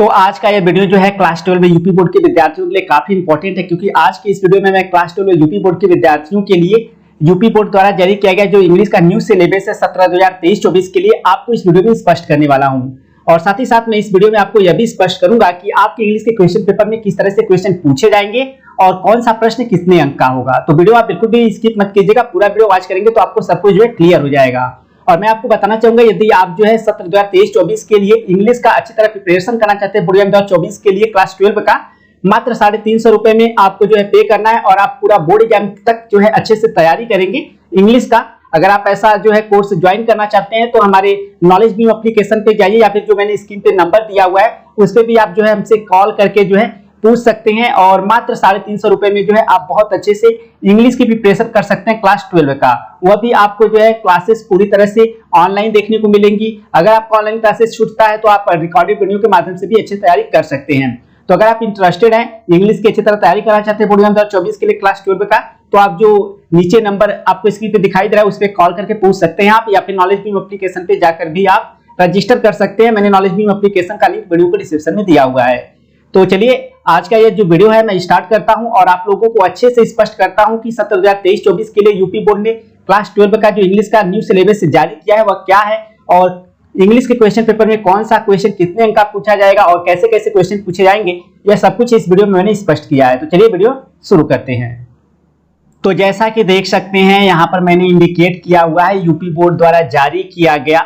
तो आज का ये वीडियो जो है क्लास 12 में यूपी बोर्ड के विद्यार्थियों के लिए काफी इंपॉर्टेंट है, क्योंकि आज के इस वीडियो में मैं क्लास 12 में यूपी बोर्ड के विद्यार्थियों के लिए यूपी बोर्ड द्वारा जारी किया गया जो इंग्लिश का न्यू सिलेबस है 17/2023-24 के लिए आपको इस वीडियो में स्पष्ट करने वाला हूं। और साथ ही साथ मैं इस वीडियो में आपको यह भी स्पष्ट करूंगा कि आपके इंग्लिश के क्वेश्चन पेपर में किस तरह से क्वेश्चन पूछे जाएंगे और कौन सा प्रश्न कितने अंक का होगा। तो वीडियो आप बिल्कुल भी स्किप मत कीजिएगा, पूरा वीडियो वॉच करेंगे तो आपको सब कुछ जो है क्लियर हो जाएगा। और मैं आपको बताना चाहूंगा, यदि आप जो है 17/2023-24 के लिए इंग्लिश का अच्छी तरह प्रिपरेशन करना चाहते हैं, बोर्ड एग्जाम 2024 के लिए क्लास 12 का मात्र 350 रुपए में आपको जो है पे करना है और आप पूरा बोर्ड एग्जाम तक जो है अच्छे से तैयारी करेंगे इंग्लिश का। अगर आप ऐसा जो है कोर्स ज्वाइन करना चाहते हैं तो हमारे नॉलेज बीम एप्लीकेशन पे जाइए, या फिर जो मैंने स्क्रीन पे नंबर दिया हुआ है उस पे भी आप जो है हमसे कॉल करके जो है पूछ सकते हैं। और मात्र 350 रुपए में जो है आप बहुत अच्छे से इंग्लिश की प्रिपरेशन कर सकते हैं क्लास 12 का। वह भी आपको जो है क्लासेस पूरी तरह से ऑनलाइन देखने को मिलेंगी। अगर आपको ऑनलाइन क्लासेस छूटता है तो आप रिकॉर्डेड वीडियो के माध्यम से भी अच्छी तैयारी कर सकते हैं। तो अगर आप इंटरेस्टेड हैं इंग्लिश की अच्छी तरह तैयारी करना चाहते हैं बोर्ड एग्जाम 2024 के लिए क्लास 12 का, तो आप जो नीचे नंबर आपको स्क्रीन पे दिखाई दे रहा है उस पर कॉल करके पूछ सकते हैं आप, या फिर नॉलेज बीम एप्लीकेशन पे जाकर भी आप रजिस्टर कर सकते हैं। मैंने नॉलेज बीम एप्लीकेशन का लिंक वीडियो को डिस्क्रिप्शन में दिया हुआ है। तो चलिए आज का ये जो वीडियो है मैं स्टार्ट करता हूं और आप लोगों को अच्छे से स्पष्ट करता हूं कि 17/2023-24 के लिए यूपी बोर्ड ने क्लास 12 का जो इंग्लिश का न्यू सिलेबस जारी किया है वह क्या है, और इंग्लिश के क्वेश्चन पेपर में कौन सा क्वेश्चन कितने अंक का पूछा जाएगा और कैसे कैसे क्वेश्चन पूछे जाएंगे, यह सब कुछ इस वीडियो में मैंने स्पष्ट किया है। तो चलिए वीडियो शुरू करते हैं। तो जैसा कि देख सकते हैं यहाँ पर मैंने इंडिकेट किया हुआ है यूपी बोर्ड द्वारा जारी किया गया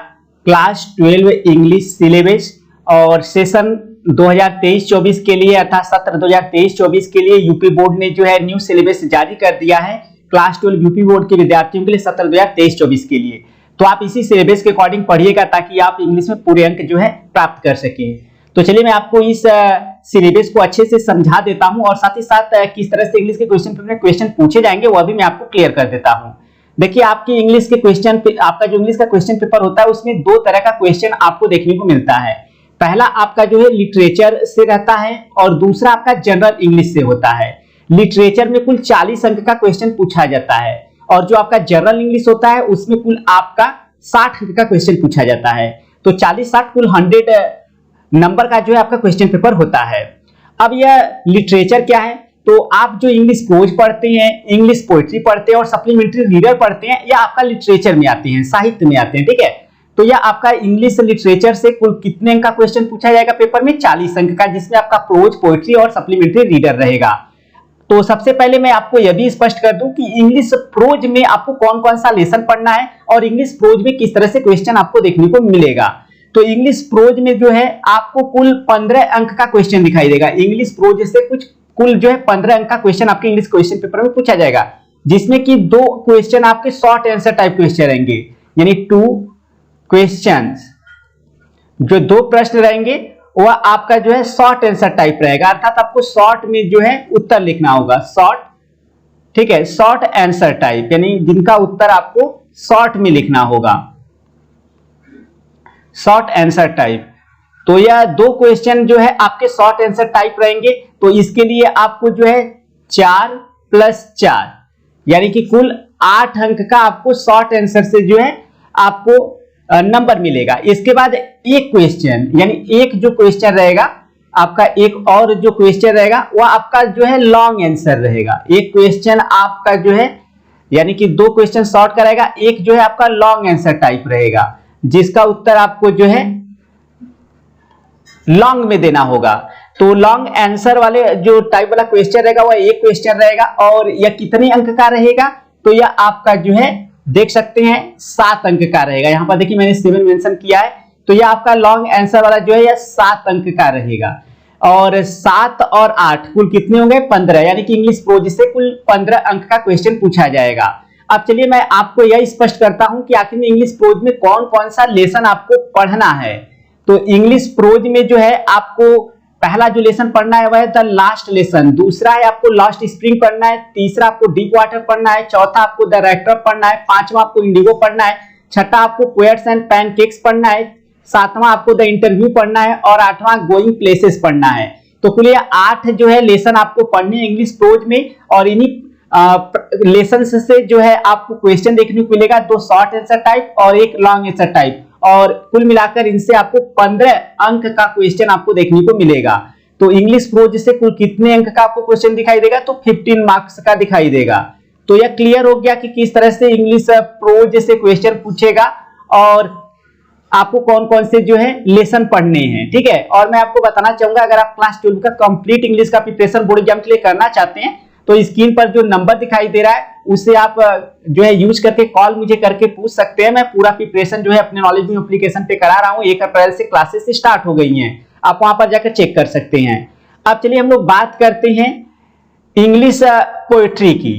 क्लास 12 इंग्लिश सिलेबस, और सेशन 2023-24 के लिए अर्थात सत्र 2023-24 के लिए यूपी बोर्ड ने जो है न्यू सिलेबस जारी कर दिया है क्लास 12 यूपी बोर्ड के विद्यार्थियों के लिए सत्र 2023-24 के लिए। तो आप इसी सिलेबस के अकॉर्डिंग पढ़िएगा ताकि आप इंग्लिश में पूरे अंक जो है प्राप्त कर सकें। तो चलिए मैं आपको इस सिलेबस को अच्छे से समझा देता हूं और साथ ही साथ किस तरह से इंग्लिश के क्वेश्चन पेपर में क्वेश्चन पूछे जाएंगे वह भी मैं आपको क्लियर कर देता हूं। देखिए आपकी इंग्लिश के क्वेश्चन आपका जो इंग्लिश का क्वेश्चन पेपर होता है उसमें दो तरह का क्वेश्चन आपको देखने को मिलता है। पहला आपका जो है लिटरेचर से रहता है और दूसरा आपका जनरल इंग्लिश से होता है। लिटरेचर में कुल 40 अंक का क्वेश्चन पूछा जाता है और जो आपका जनरल इंग्लिश होता है उसमें कुल आपका 60 अंक का क्वेश्चन पूछा जाता है। तो 40-60 कुल 100 नंबर का जो है आपका क्वेश्चन पेपर होता है। अब यह लिटरेचर क्या है, तो आप जो इंग्लिश प्रोज पढ़ते हैं, इंग्लिश पोएट्री पढ़ते हैं और सप्लीमेंट्री रीडर पढ़ते हैं, या आपका लिटरेचर में आते हैं, साहित्य में आते हैं, ठीक है। तो यह आपका इंग्लिश लिटरेचर से कुल कितने अंक का क्वेश्चन पूछा जाएगा पेपर में, 40 अंक का, जिसमें आपका प्रोज, पोएट्री और सप्लीमेंट्री रीडर रहेगा। तो सबसे पहले मैं आपको यह भी स्पष्ट कर दूं कि इंग्लिश प्रोज में आपको कौन कौन सा लेसन पढ़ना है और इंग्लिश प्रोज में किस तरह से क्वेश्चन आपको देखने को मिलेगा। तो इंग्लिश प्रोज में जो है आपको कुल 15 अंक का क्वेश्चन दिखाई देगा। इंग्लिश प्रोज से कुल जो है 15 अंक का क्वेश्चन आपके इंग्लिश क्वेश्चन पेपर में पूछा जाएगा, जिसमें कि 2 क्वेश्चन आपके शॉर्ट आंसर टाइप क्वेश्चन रहेंगे, यानी 2 क्वेश्चंस, जो 2 प्रश्न रहेंगे वह आपका जो है शॉर्ट आंसर टाइप रहेगा, अर्थात आपको शॉर्ट में जो है उत्तर लिखना होगा, शॉर्ट, ठीक है, शॉर्ट आंसर टाइप, यानी जिनका उत्तर आपको शॉर्ट में लिखना होगा, शॉर्ट आंसर टाइप। तो यह 2 क्वेश्चन जो है आपके शॉर्ट आंसर टाइप रहेंगे। तो इसके लिए आपको जो है 4 + 4 यानी कि कुल 8 अंक का आपको शॉर्ट आंसर से जो है आपको नंबर मिलेगा। इसके बाद एक क्वेश्चन, यानी एक जो क्वेश्चन रहेगा आपका, एक और जो क्वेश्चन रहेगा वह आपका जो है लॉन्ग आंसर रहेगा। एक क्वेश्चन आपका जो है, यानी कि 2 क्वेश्चन शॉर्ट कराएगा, एक जो है आपका लॉन्ग आंसर टाइप रहेगा, जिसका उत्तर आपको जो है लॉन्ग में देना होगा। तो लॉन्ग आंसर वाले जो टाइप वाला क्वेश्चन रहेगा वह एक क्वेश्चन रहेगा, और यह कितने अंक का रहेगा, तो यह आपका जो है देख सकते हैं 7 अंक का रहेगा। यहां पर देखिए मैंने 7 मेंशन किया है, तो यह आपका लॉन्ग आंसर वाला जो है यह 7 अंक का रहेगा। और 7 और 8 कुल कितने होंगे, 15, यानी कि इंग्लिश प्रोज से कुल 15 अंक का क्वेश्चन पूछा जाएगा। अब चलिए मैं आपको यह स्पष्ट करता हूं कि आखिर में इंग्लिश प्रोज में कौन कौन सा लेसन आपको पढ़ना है। तो इंग्लिश प्रोज में जो है आपको पहला जो लेसन पढ़ना है वह है द लास्ट लेसन, दूसरा है आपको लास्ट स्प्रिंग पढ़ना है, तीसरा आपको डीप वाटर पढ़ना है, चौथा आपको द राइटर पढ़ना है, पांचवा आपको इंडिगो पढ़ना है, छठा आपको पोएट्स एंड पैनकेक्स पढ़ना है, सातवां आपको द इंटरव्यू पढ़ना है और आठवां गोइंग प्लेसेस पढ़ना है। तो कुल ये 8 जो है लेसन आपको पढ़ने हैं इंग्लिश प्रोज में, और इन्हीं लेसन से जो है आपको क्वेश्चन देखने को मिलेगा, 2 शॉर्ट आंसर टाइप और एक लॉन्ग आंसर टाइप, और कुल मिलाकर इनसे आपको 15 अंक का क्वेश्चन आपको देखने को मिलेगा। तो इंग्लिश प्रोज से कुल कितने अंक का आपको क्वेश्चन दिखाई देगा, तो 15 मार्क्स का दिखाई देगा। तो यह क्लियर हो गया कि किस तरह से इंग्लिश प्रोज से क्वेश्चन पूछेगा और आपको कौन कौन से जो है लेसन पढ़ने हैं, ठीक है। और मैं आपको बताना चाहूंगा, अगर आप क्लास 12 का कंप्लीट इंग्लिश का प्रिपरेशन बोर्ड एग्जाम के लिए करना चाहते हैं तो स्क्रीन पर जो नंबर दिखाई दे रहा है उससे आप जो है यूज करके कॉल मुझे करके पूछ सकते हैं। मैं पूरा प्रिपरेशन जो है अपने नॉलेज में एप्लीकेशन पे करा रहा हूँ। 1 अप्रैल से क्लासेस स्टार्ट हो गई हैं, आप वहां पर जाकर चेक कर सकते हैं। अब चलिए हम लोग बात करते हैं इंग्लिश पोएट्री की।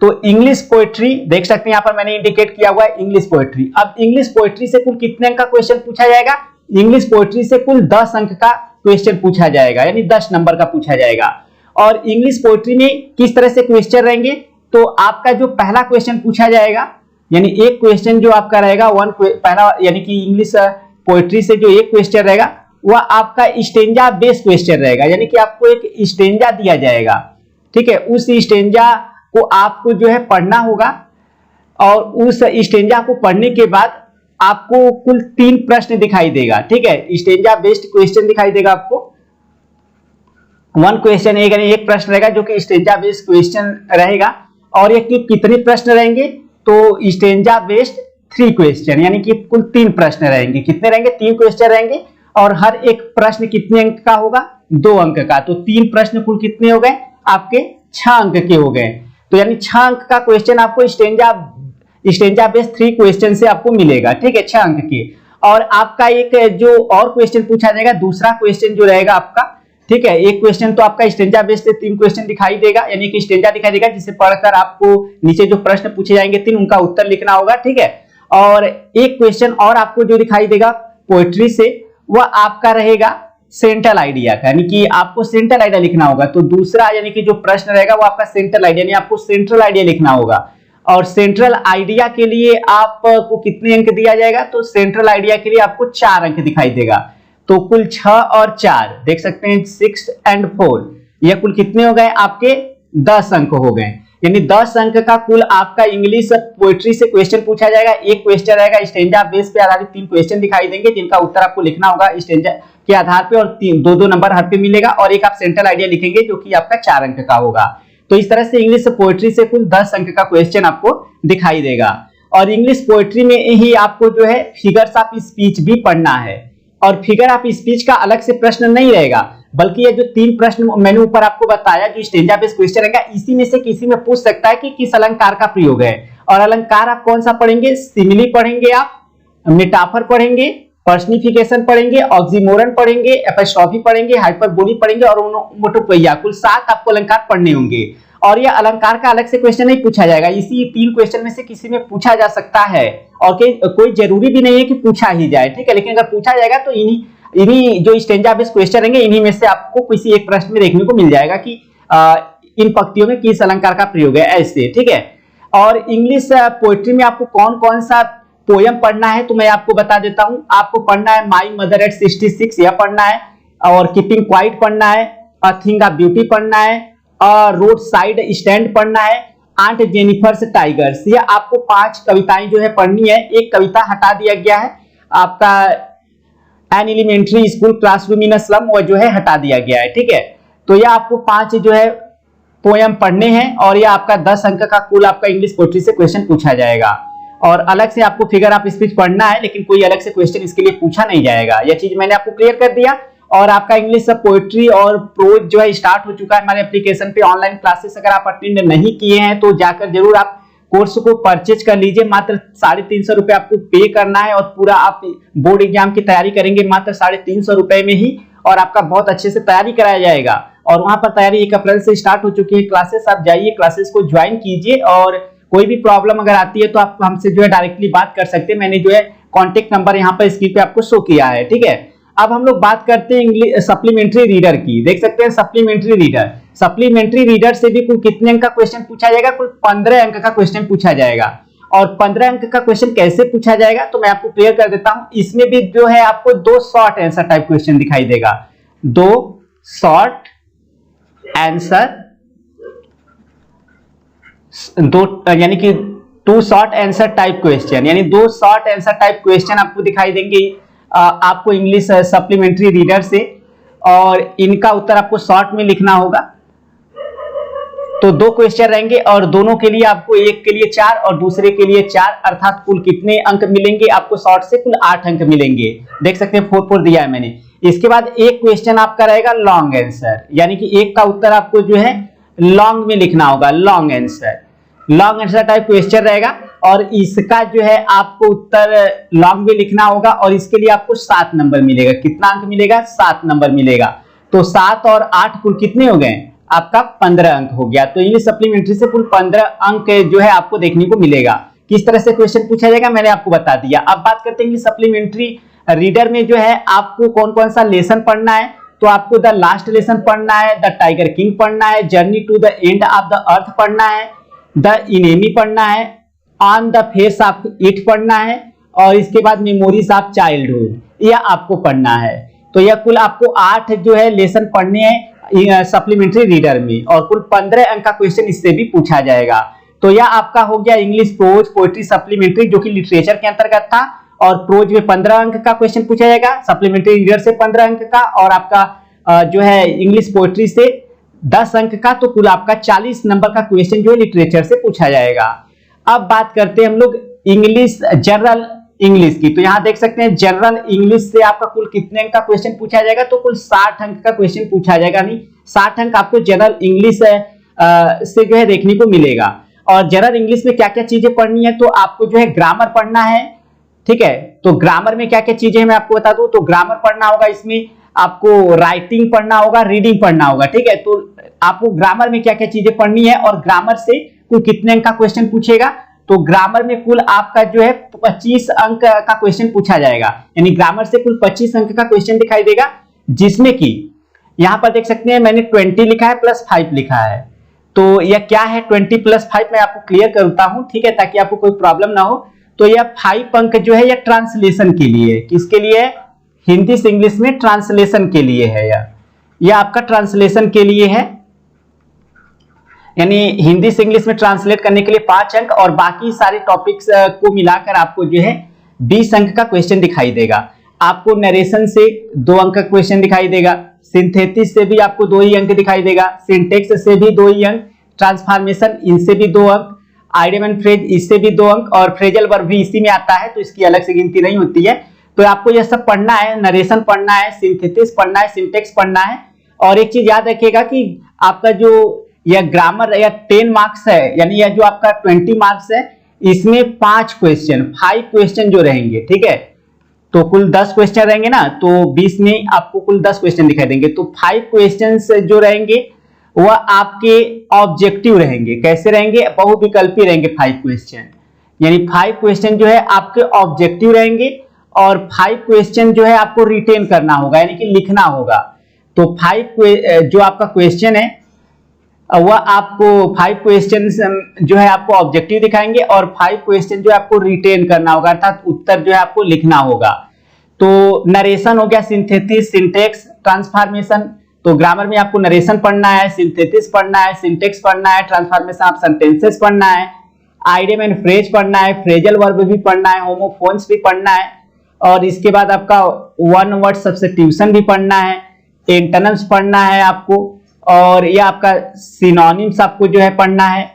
तो इंग्लिश पोएट्री देख सकते हैं, यहाँ पर मैंने इंडिकेट किया हुआ है इंग्लिश पोएट्री। अब इंग्लिश पोएट्री से कुल कितने अंक का क्वेश्चन पूछा जाएगा, इंग्लिश पोएट्री से कुल 10 अंक का क्वेश्चन पूछा जाएगा, यानी 10 नंबर का पूछा जाएगा। और इंग्लिश पोएट्री में किस तरह से क्वेश्चन रहेंगे, तो आपका जो पहला क्वेश्चन पूछा जाएगा, यानी एक क्वेश्चन जो आपका रहेगा पहला, यानी कि इंग्लिश पोएट्री से जो एक क्वेश्चन रहेगा वह आपका स्टेंजा बेस्ड क्वेश्चन रहेगा, यानी कि आपको एक स्टेंजा दिया जाएगा, ठीक है। उस स्टेंजा को आपको जो है पढ़ना होगा और उस स्टेंजा को पढ़ने के बाद आपको कुल 3 प्रश्न दिखाई देगा, ठीक है। स्टेंजा बेस्ड क्वेश्चन दिखाई देगा आपको 1 क्वेश्चन, एक प्रश्न रहेगा जो कि स्टेंजा बेस्ड क्वेश्चन रहेगा। और ये कितने प्रश्न रहेंगे, तो स्टेंजा बेस्ड 3 क्वेश्चन, यानी कि कुल 3 प्रश्न रहेंगे। कितने रहेंगे, 3 क्वेश्चन रहेंगे और हर एक प्रश्न कितने अंक का होगा, 2 अंक का। तो 3 प्रश्न कुल कितने हो गए आपके, 6 अंक के हो गए। तो यानी 6 अंक का क्वेश्चन आपको स्टेंजा बेस्ड 3 क्वेश्चन से आपको मिलेगा, ठीक है, 6 अंक के। और आपका एक जो और क्वेश्चन पूछा जाएगा, दूसरा क्वेश्चन जो रहेगा आपका, ठीक है। एक क्वेश्चन तो आपका स्टेंजा बेस्ड 3 क्वेश्चन दिखाई देगा, यानी कि स्टेंजा दिखाई देगा जिसे पढ़कर आपको नीचे जो प्रश्न पूछे जाएंगे 3 उनका उत्तर लिखना होगा, ठीक है। और एक क्वेश्चन और आपको जो दिखाई देगा पोएट्री से, वह आपका रहेगा सेंट्रल आइडिया का, यानी कि आपको सेंट्रल आइडिया लिखना होगा। तो दूसरा यानी कि जो प्रश्न रहेगा वो आपका सेंट्रल आइडिया, यानी आपको सेंट्रल आइडिया लिखना होगा। और सेंट्रल आइडिया के लिए आपको कितने अंक दिया जाएगा, तो सेंट्रल आइडिया के लिए आपको 4 अंक दिखाई देगा। तो कुल 6 और 4 देख सकते हैं, 6 और 4, यह कुल कितने हो गए आपके, 10 अंक हो गए। यानी 10 अंक का कुल आपका इंग्लिश पोएट्री से क्वेश्चन पूछा जाएगा। एक क्वेश्चन रहेगा स्टेंजा बेस पे आधारित, 3 क्वेश्चन दिखाई देंगे जिनका उत्तर आपको लिखना होगा स्टेंजा के आधार पे, और 2-2 नंबर हर पे मिलेगा। और एक आप सेंट्रल आइडिया लिखेंगे जो कि आपका 4 अंक का होगा। तो इस तरह से इंग्लिश पोएट्री से कुल 10 अंक का क्वेश्चन आपको दिखाई देगा। और इंग्लिश पोएट्री में ही आपको जो है फिगर्स ऑफ स्पीच भी पढ़ना है। और फिगर ऑफ स्पीच का अलग से प्रश्न नहीं रहेगा, बल्कि ये जो 3 प्रश्न मैंने ऊपर आपको बताया जो स्टेंजा बेस्ड क्वेश्चन रहेगा, इसी में से किसी में पूछ सकता है कि किस अलंकार का प्रयोग है। और अलंकार आप कौन सा पढ़ेंगे, सिमिली पढ़ेंगे, आप मेटाफर पढ़ेंगे, पर्सनिफिकेशन पढ़ेंगे, ऑक्सीमोरन पढ़ेंगे, एपोस्ट्रोफी पढ़ेंगे, हाइपरबोली पढ़ेंगे और ओनोमोटोपोइया। कुल 7 आपको अलंकार पढ़ने होंगे। और ये अलंकार का अलग से क्वेश्चन नहीं पूछा जाएगा, इसी 3 क्वेश्चन में से किसी में पूछा जा सकता है। और कोई जरूरी भी नहीं है कि पूछा ही जाए, ठीक है। लेकिन अगर पूछा जाएगा तो इन्हीं जो स्टेंजा बेस्ड क्वेश्चन रहेंगे, इन्हीं में से आपको किसी एक प्रश्न में देखने को मिल जाएगा कि इन पंक्तियों में किस अलंकार का प्रयोग है, ऐसे, ठीक है। और इंग्लिश पोएट्री में आपको कौन कौन सा पोयम पढ़ना है तो मैं आपको बता देता हूं। आपको पढ़ना है माई मदर एट 66, यह पढ़ना है। और कीपिंग क्वाइट पढ़ना है, अ थिंग ऑफ ब्यूटी पढ़ना है, रोड साइड स्टैंड पढ़ना है, आंट जेनिफर्स टाइगर्स। ये आपको 5 कविताएं जो है पढ़नी है। एक कविता हटा दिया गया है आपका, an elementary school classroom in a slum, वो जो है हटा दिया गया है, ठीक है। तो ये आपको 5 जो है पोयम पढ़ने हैं और ये आपका 10 अंक का कुल आपका इंग्लिश पोएट्री से क्वेश्चन पूछा जाएगा। और अलग से आपको फिगर ऑफ स्पीच पढ़ना है, लेकिन कोई अलग से क्वेश्चन इसके लिए पूछा नहीं जाएगा। यह चीज मैंने आपको क्लियर कर दिया। और आपका इंग्लिश पोएट्री और प्रोज जो है स्टार्ट हो चुका है हमारे एप्लीकेशन पे। ऑनलाइन क्लासेस अगर आप अटेंड नहीं किए हैं तो जाकर जरूर आप कोर्स को परचेज कर लीजिए। मात्र 350 रुपए आपको पे करना है और पूरा आप बोर्ड एग्जाम की तैयारी करेंगे मात्र 350 रुपए में ही, और आपका बहुत अच्छे से तैयारी कराया जाएगा। और वहां पर तैयारी 1 अप्रैल से स्टार्ट हो चुकी है क्लासेस, आप जाइए क्लासेस को ज्वाइन कीजिए। और कोई भी प्रॉब्लम अगर आती है तो आप हमसे जो है डायरेक्टली बात कर सकते हैं। मैंने जो है कॉन्टेक्ट नंबर यहाँ पर स्क्रीन पे आपको शो किया है, ठीक है। अब हम लोग बात करते हैं इंग्लिश सप्लीमेंट्री रीडर की। देख सकते हैं सप्लीमेंट्री रीडर, सप्लीमेंट्री रीडर से भी कुल कितने अंक का क्वेश्चन पूछा जाएगा, कुल 15 अंक का क्वेश्चन पूछा जाएगा। और 15 अंक का क्वेश्चन कैसे पूछा जाएगा तो मैं आपको क्लियर कर देता हूं। इसमें भी जो है आपको 2 शॉर्ट आंसर टाइप क्वेश्चन दिखाई देगा, 2 शॉर्ट आंसर, 2 यानी कि 2 शॉर्ट आंसर टाइप क्वेश्चन, यानी 2 शॉर्ट आंसर टाइप क्वेश्चन आपको दिखाई देंगे आपको इंग्लिश सप्लीमेंट्री रीडर से, और इनका उत्तर आपको शॉर्ट में लिखना होगा। तो 2 क्वेश्चन रहेंगे और दोनों के लिए आपको, एक के लिए 4 और दूसरे के लिए 4, अर्थात कुल कितने अंक मिलेंगे आपको शॉर्ट से? कुल 8 अंक मिलेंगे। देख सकते हैं 4 दिया है मैंने। इसके बाद एक क्वेश्चन आपका रहेगा लॉन्ग आंसर, यानी कि एक का उत्तर आपको जो है लॉन्ग में लिखना होगा, लॉन्ग आंसर टाइप क्वेश्चन रहेगा, और इसका जो है आपको उत्तर लॉन्ग में लिखना होगा, और इसके लिए आपको 7 नंबर मिलेगा। कितना अंक मिलेगा? 7 नंबर मिलेगा। तो 7 और 8 कुल कितने हो गए? आपका 15 अंक हो गया। तो इंग्लिश सप्लीमेंट्री से कुल 15 अंक जो है आपको देखने को मिलेगा। किस तरह से क्वेश्चन पूछा जाएगा मैंने आपको बता दिया। अब बात करते हैं कि सप्लीमेंट्री रीडर में जो है आपको कौन कौन सा लेसन पढ़ना है। तो आपको द लास्ट लेसन पढ़ना है, द टाइगर किंग पढ़ना है, journey to the end of the earth पढ़ना है, द इनेमी पढ़ना है, on the face of it पढ़ना है, और इसके बाद मेमोरीज ऑफ चाइल्डहुड यह आपको पढ़ना है। तो यह कुल आपको 8 जो है लेसन पढ़ने हैं सप्लीमेंट्री रीडर में, और कुल 15 अंक का क्वेश्चन इससे भी पूछा जाएगा। तो यह आपका हो गया इंग्लिश प्रोज पोएट्री सप्लीमेंट्री, जो कि लिटरेचर के अंतर्गत था, और प्रोज में 15 अंक का क्वेश्चन पूछा जाएगा, सप्लीमेंट्री रीडर से 15 अंक का, और आपका जो है इंग्लिश पोएट्री से 10 अंक का। तो कुल आपका 40 नंबर का क्वेश्चन जो है लिटरेचर से पूछा जाएगा। अब बात करते हैं हम लोग इंग्लिश जनरल इंग्लिश की। तो यहां देख सकते हैं जनरल इंग्लिश से आपका कुल कितने अंक का क्वेश्चन पूछा जाएगा? तो कुल 60 अंक का क्वेश्चन पूछा जाएगा। नहीं, 60 अंक आपको जनरल इंग्लिश से जो है देखने को मिलेगा। और जनरल इंग्लिश में क्या क्या चीजें पढ़नी है? तो आपको जो है ग्रामर पढ़ना है, ठीक है। तो ग्रामर में क्या क्या चीजें मैं आपको बता दूं। तो ग्रामर पढ़ना होगा, इसमें आपको राइटिंग पढ़ना होगा, रीडिंग पढ़ना होगा, ठीक है। तो आपको ग्रामर में क्या क्या चीजें पढ़नी है, और ग्रामर से कुल कितने अंक का क्वेश्चन पूछेगा? तो ग्रामर में कुल आपका जो है 25 अंक का क्वेश्चन पूछा जाएगा, यानी ग्रामर से कुल 25 अंक का क्वेश्चन दिखाई देगा, जिसमें कि यहां पर देख सकते हैं मैंने 20 लिखा है प्लस 5 लिखा है। तो यह क्या है 20 प्लस 5, मैं आपको क्लियर करता हूं, ठीक है, ताकि आपको कोई प्रॉब्लम ना हो। तो यह 5 अंक जो है यह ट्रांसलेशन के लिए, किसके लिए? हिंदी से इंग्लिश में ट्रांसलेशन के लिए है। यह आपका ट्रांसलेशन के लिए है, यानी हिंदी से इंग्लिश में ट्रांसलेट करने के लिए 5 अंक, और बाकी सारे टॉपिक्स को मिलाकर आपको जो है 20 अंक का क्वेश्चन दिखाई देगा। आपको नरेशन से 2 अंक का क्वेश्चन दिखाई देगा, सिंथेसिस से भी आपको 2 ही अंक दिखाई देगा, सिंटेक्स से भी 2 ही अंक, ट्रांसफॉर्मेशन इनसे भी 2 अंक, आइडियम एंड फ्रेज इससे भी 2 अंक, और फ्रेजल वर्ब भी इसी में आता है, तो इसकी अलग से गिनती नहीं होती है। तो आपको यह सब पढ़ना है, नरेशन पढ़ना है, सिंथेसिस पढ़ना है, सिंटेक्स पढ़ना है। और एक चीज याद रखिएगा कि आपका जो यह ग्रामर या 10 मार्क्स है, यानी यह जो आपका 20 मार्क्स है, इसमें 5 क्वेश्चन जो रहेंगे, ठीक है। तो कुल 10 क्वेश्चन रहेंगे ना, तो 20 में आपको कुल 10 क्वेश्चन दिखाई देंगे। तो 5 क्वेश्चन जो रहेंगे वह आपके ऑब्जेक्टिव रहेंगे। कैसे रहेंगे? बहुविकल्पी रहेंगे 5 क्वेश्चन, यानी 5 क्वेश्चन जो है आपके ऑब्जेक्टिव रहेंगे, और 5 क्वेश्चन जो है आपको रिटेन करना होगा, यानी कि लिखना होगा। तो 5 जो आपका क्वेश्चन है वह आपको 5 क्वेश्चन जो है आपको ऑब्जेक्टिव दिखाएंगे, और 5 क्वेश्चन जो है आपको रिटेन करना होगा, अर्थात उत्तर जो है आपको लिखना होगा। तो नरेशन हो गया, सिंथेसिस, सिंटेक्स, ट्रांसफॉर्मेशन। तो ग्रामर में आपको नरेशन पढ़ना है, सिंथेसिस पढ़ना है, सिंटेक्स पढ़ना है, ट्रांसफॉर्मेशन ऑफ सेंटेंसेस पढ़ना है, आइडियम एंड फ्रेज पढ़ना है, फ्रेजल वर्ब भी पढ़ना है, होमोफोन्स भी पढ़ना है, और इसके बाद आपका वन वर्ड सब्स्टिट्यूशन भी पढ़ना है, एंटोनिम्स पढ़ना है आपको, और यह आपका सिनोनिम्स आपको जो है पढ़ना है,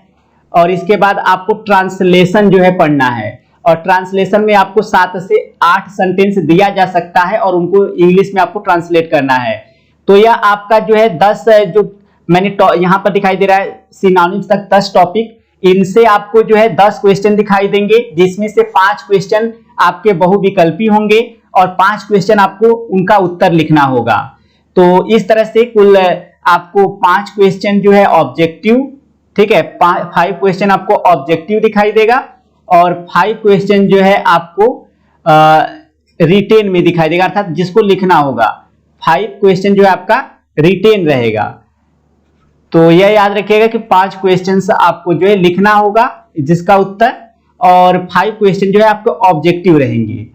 और इसके बाद आपको ट्रांसलेशन जो है पढ़ना है। और ट्रांसलेशन में आपको 7 से 8 सेंटेंस दिया जा सकता है, और उनको इंग्लिश में आपको ट्रांसलेट करना है। तो यह आपका जो है 10 जो मैंने यहाँ पर दिखाई दे रहा है सिनोनिम्स तक 10 टॉपिक, इनसे आपको जो है 10 क्वेश्चन दिखाई देंगे, जिसमें से 5 क्वेश्चन आपके बहुविकल्पी होंगे, और 5 क्वेश्चन आपको उनका उत्तर लिखना होगा। तो इस तरह से कुल आपको 5 क्वेश्चन जो है ऑब्जेक्टिव, ठीक है, 5 क्वेश्चन आपको ऑब्जेक्टिव दिखाई देगा, और 5 क्वेश्चन जो है आपको रिटेन में दिखाई देगा, अर्थात जिसको लिखना होगा। 5 क्वेश्चन जो है आपका रिटेन रहेगा। तो यह याद रखिएगा कि 5 क्वेश्चन आपको जो है लिखना होगा जिसका उत्तर, और 5 क्वेश्चन जो है आपको ऑब्जेक्टिव रहेंगे।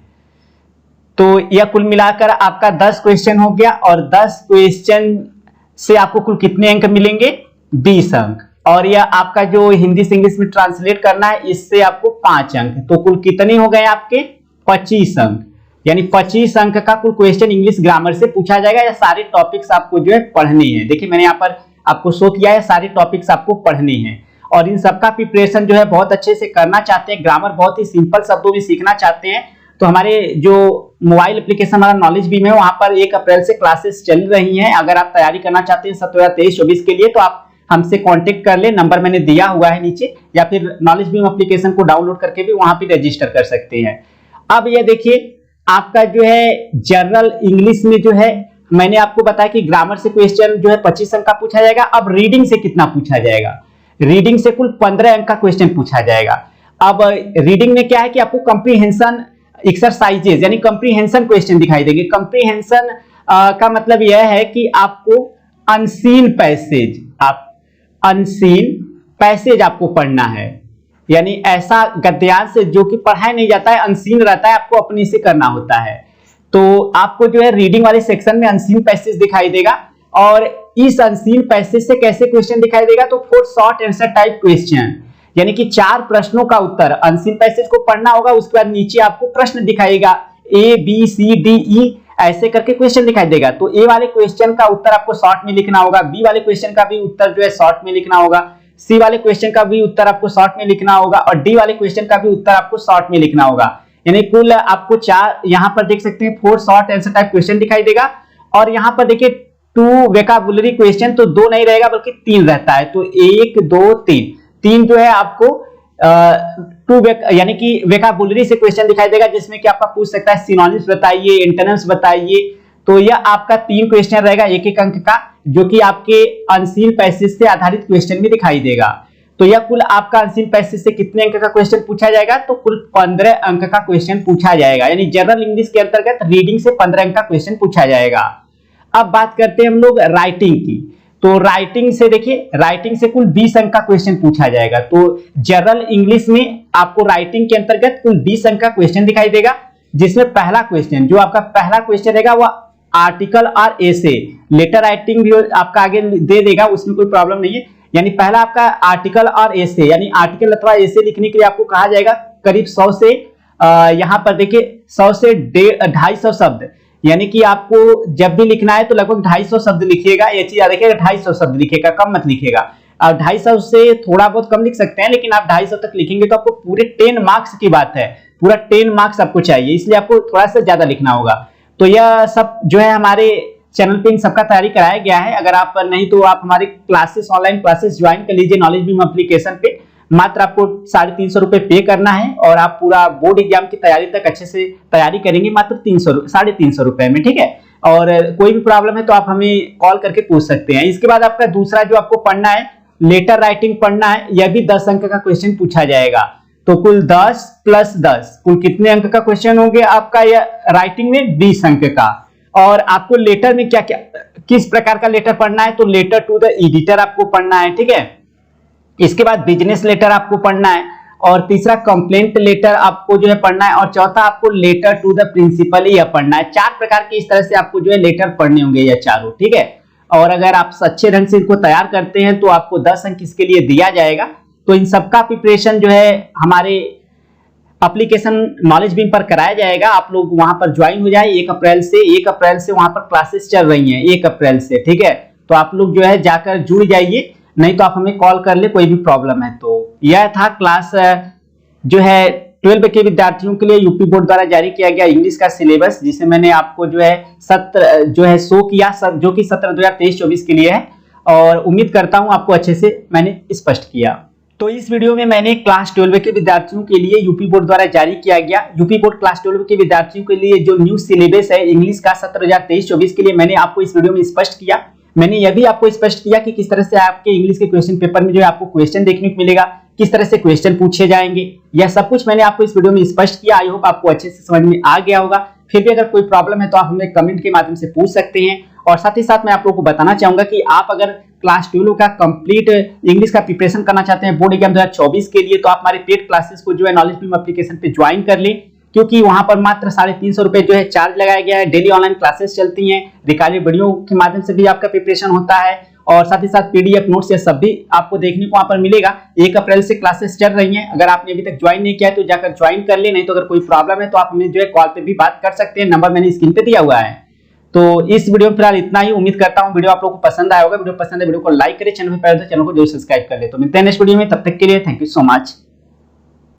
तो यह कुल मिलाकर आपका 10 क्वेश्चन हो गया, और 10 क्वेश्चन से आपको कुल कितने अंक मिलेंगे? 20 अंक। और यह आपका जो हिंदी से इंग्लिश में ट्रांसलेट करना है इससे आपको 5 अंक। तो कुल कितने हो गए आपके 25 अंक, यानी 25 अंक का कुल क्वेश्चन इंग्लिश ग्रामर से पूछा जाएगा। या सारे टॉपिक्स आपको जो है पढ़ने हैं। देखिए मैंने यहाँ पर आपको शो किया है, सारे टॉपिक्स आपको पढ़ने हैं और इन सबका प्रिपरेशन जो है बहुत अच्छे से करना चाहते हैं, ग्रामर बहुत ही सिंपल शब्दों में सीखना चाहते हैं, तो हमारे जो मोबाइल एप्लीकेशन हमारा नॉलेज बीम है वहां पर 1 अप्रैल से क्लासेस चल रही हैं। अगर आप तैयारी करना चाहते हैं 2023-24 के लिए तो आप हमसे कांटेक्ट कर ले, नंबर मैंने दिया हुआ है नीचे, या फिर नॉलेज बीम एप्लीकेशन को डाउनलोड करके भी वहां पे रजिस्टर कर सकते हैं। अब ये देखिए आपका जो है जनरल इंग्लिश में जो है मैंने आपको बताया कि ग्रामर से क्वेश्चन जो है 25 अंक का पूछा जाएगा। अब रीडिंग से कितना पूछा जाएगा? रीडिंग से कुल 15 अंक का क्वेश्चन पूछा जाएगा। अब रीडिंग में क्या है कि आपको कंप्रीहेंशन एक्सरसाइजेज यानी कंप्रीहेंशन क्वेश्चन दिखाई देंगे। कंप्रीहेंशन का मतलब यह है कि आपको अनसीन पैसेज आपको पढ़ना है, यानी ऐसा गद्यांश जो कि पढ़ाया नहीं जाता है, अनसीन रहता है, आपको अपने से करना होता है। तो आपको जो है रीडिंग वाले सेक्शन में अनसीन पैसेज दिखाई देगा। और इस अनसीन पैसेज से कैसे क्वेश्चन दिखाई देगा? तो 4 शॉर्ट आंसर टाइप क्वेश्चन, यानी कि 4 प्रश्नों का उत्तर। अनसीन पैसेज को पढ़ना होगा, उसके बाद नीचे आपको प्रश्न दिखाएगा A B C D E ऐसे करके क्वेश्चन दिखाई देगा। तो ए वाले क्वेश्चन का उत्तर आपको शॉर्ट में लिखना होगा, बी वाले क्वेश्चन का भी उत्तर जो है शॉर्ट में लिखना होगा, सी वाले क्वेश्चन का भी उत्तर आपको शॉर्ट में लिखना होगा और डी वाले क्वेश्चन का भी उत्तर आपको शॉर्ट में लिखना होगा। यानी कुल आपको 4 यहाँ पर देख सकते हैं 4 शॉर्ट आंसर टाइप क्वेश्चन दिखाई देगा। और यहाँ पर देखिए 2 वोकैबुलरी क्वेश्चन, तो 2 नहीं रहेगा बल्कि 3 रहता है। तो 1 2 3 जो है आपको 2 यानी कि वोकैबुलरी से क्वेश्चन दिखाई देगा, जिसमें कि आपका पूछ सकता है सिनोनिम्स बताइए, एंटोनिम्स बताइए। तो यह आपका 3 क्वेश्चन रहेगा 1-1 अंक का, जो कि आपके अनसीन पैसेज से आधारित क्वेश्चन में दिखाई देगा। तो यह कुल आपका अनसीन पैसेज से कितने अंक का क्वेश्चन पूछा जाएगा? तो कुल 15 अंक का क्वेश्चन पूछा जाएगा। यानी जनरल इंग्लिश के अंतर्गत रीडिंग से 15 अंक का क्वेश्चन पूछा जाएगा। अब बात करते हैं हम लोग राइटिंग की। तो राइटिंग से देखिए, राइटिंग से कुल 20 अंक का क्वेश्चन पूछा जाएगा। तो जनरल इंग्लिश में आपको राइटिंग के अंतर्गत कुल 20 अंक का क्वेश्चन दिखाई देगा, जिसमें पहला क्वेश्चन जो आपका पहला क्वेश्चन रहेगा वह आर्टिकल और एसे, लेटर राइटिंग भी आपका आगे दे देगा, उसमें कोई प्रॉब्लम नहीं है। यानी पहला आपका आर्टिकल और एसे, यानी आर्टिकल अथवा एसे लिखने के लिए आपको कहा जाएगा करीब 100 से यहां पर देखिए 100 से 250 शब्द, यानी कि आपको जब भी लिखना है तो लगभग 250 शब्द लिखिएगा। ये चीज याद रखिएगा, 250 शब्द लिखिएगा, कम मत लिखिएगा। अब 250 से थोड़ा बहुत कम लिख सकते हैं, लेकिन आप 250 तक लिखेंगे तो आपको पूरे 10 मार्क्स की बात है, पूरा 10 मार्क्स आपको चाहिए, इसलिए आपको थोड़ा सा ज्यादा लिखना होगा। तो यह सब जो है हमारे चैनल पे इन सबका तैयारी कराया गया है। अगर आप नहीं तो आप हमारे क्लासेस, ऑनलाइन क्लासेस ज्वाइन कर लीजिए नॉलेज बीम एप्लीकेशन पे। मात्र आपको 350 रुपए पे करना है और आप पूरा बोर्ड एग्जाम की तैयारी तक अच्छे से तैयारी करेंगे मात्र 350 रुपए में, ठीक है। और कोई भी प्रॉब्लम है तो आप हमें कॉल करके पूछ सकते हैं। इसके बाद आपका दूसरा जो आपको पढ़ना है लेटर राइटिंग पढ़ना है, यह भी 10 अंक का क्वेश्चन पूछा जाएगा। तो कुल 10 + 10 कुल कितने अंक का क्वेश्चन होंगे आपका? यह राइटिंग में 20 अंक का। और आपको लेटर में क्या क्या किस प्रकार का लेटर पढ़ना है? तो लेटर टू द एडिटर आपको पढ़ना है, ठीक है। इसके बाद बिजनेस लेटर आपको पढ़ना है और तीसरा कंप्लेंट लेटर आपको जो है पढ़ना है और चौथा आपको लेटर टू द प्रिंसिपल यह पढ़ना है। 4 प्रकार के इस तरह से आपको जो है लेटर पढ़ने होंगे यह चारों, ठीक है। और अगर आप अच्छे ढंग से इनको तैयार करते हैं तो आपको 10 अंक इसके लिए दिया जाएगा। तो इन सबका प्रिपरेशन जो है हमारे एप्लीकेशन नॉलेज बीम पर कराया जाएगा। आप लोग वहां पर ज्वाइन हो जाए 1 अप्रैल से वहां पर क्लासेस चल रही हैं 1 अप्रैल से, ठीक है। तो आप लोग जो है जाकर जुड़ जाइए, नहीं तो आप हमें कॉल कर ले कोई भी प्रॉब्लम है तो। यह था क्लास जो है 12 के विद्यार्थियों के लिए यूपी बोर्ड द्वारा जारी किया गया इंग्लिश का सिलेबस, जिसे मैंने आपको जो है सत्र जो है शो किया, जो कि सत्र 2023-24 के लिए है। और उम्मीद करता हूं आपको अच्छे से मैंने स्पष्ट किया। तो इस वीडियो में मैंने क्लास 12 के विद्यार्थियों के लिए यूपी बोर्ड द्वारा जारी किया गया यूपी बोर्ड क्लास 12 के विद्यार्थियों के लिए जो न्यू सिलेबस है इंग्लिश का सत्र 2023-24 के लिए मैंने आपको इस वीडियो में स्पष्ट किया। मैंने यह भी आपको स्पष्ट किया कि किस तरह से आपके इंग्लिश के क्वेश्चन पेपर में जो है आपको क्वेश्चन देखने को मिलेगा, किस तरह से क्वेश्चन पूछे जाएंगे, यह सब कुछ मैंने आपको इस वीडियो में स्पष्ट किया। आई होप आपको अच्छे से समझ में आ गया होगा। फिर भी अगर कोई प्रॉब्लम है तो आप हमें कमेंट के माध्यम से पूछ सकते हैं। और साथ ही साथ मैं आप लोगों को बताना चाहूंगा कि आप अगर क्लास 12 का कंप्लीट इंग्लिश का प्रिपरेशन करना चाहते हैं बोर्ड एग्जाम 2024 के लिए, तो आप हमारे पेड क्लासेस को जो है नॉलेज बीम एप्लीकेशन पे ज्वाइन कर लें, क्योंकि वहां पर मात्र 350 रुपए जो है चार्ज लगाया गया है। डेली ऑनलाइन क्लासेस चलती हैं, रिकॉर्डेड वीडियो के माध्यम से भी आपका प्रिपरेशन होता है और साथ ही साथ पीडीएफ नोट्स ये सब भी आपको देखने को वहां पर मिलेगा। 1 अप्रैल से क्लासेस चल रही हैं। अगर आपने अभी तक ज्वाइन नहीं किया है तो जाकर ज्वाइन कर ले, नहीं तो अगर कोई प्रॉब्लम है तो आप हमें जो है कॉल पे भी बात कर सकते हैं, नंबर मैंने स्क्रीन पे दिया हुआ है। तो इस वीडियो में फिलहाल इतना ही। उम्मीद करता हूं वीडियो आप लोगों को पसंद आया होगा। वीडियो पसंद है वीडियो को लाइक करें, चैनल पर पहले तो चैनल को जरूर सब्सक्राइब कर ले। तो मिलते हैं नेक्स्ट वीडियो में, तब तक के लिए थैंक यू सो मच।